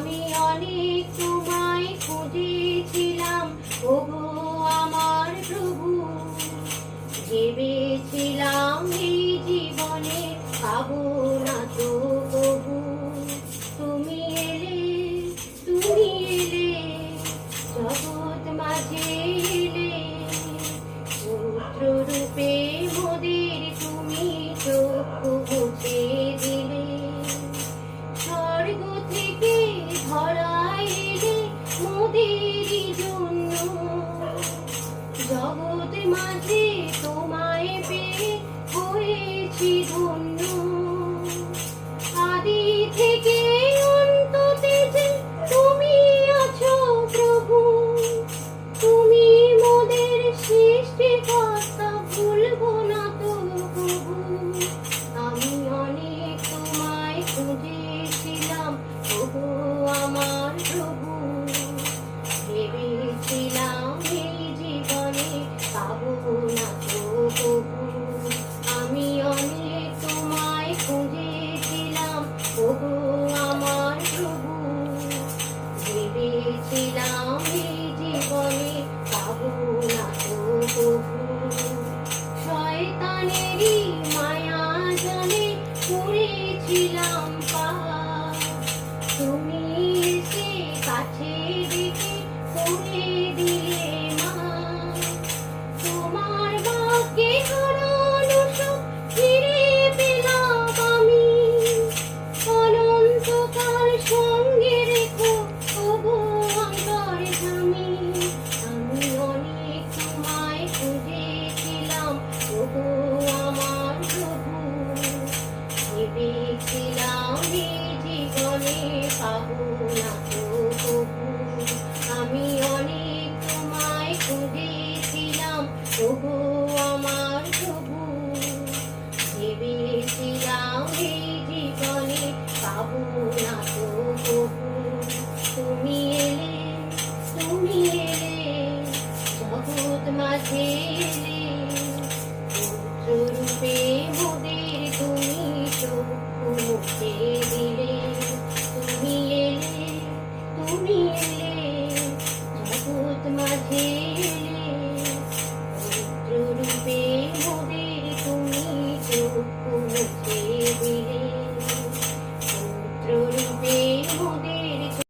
আমি অনেক তোমায় খুঁজেছিলাম, ওগো আমার প্রভু। ভেবেছিলাম এই জীবনে পাবো না তো কবু। তুমি এলে, তুমি এলে, জগৎ মাঝে এলে, পুত্র রূপে মোদের তুমি চক্ষু মুছে দিলে। স্বর্গ থেকে ধরায় এলে মোদের জন্য, জগৎ মাঝে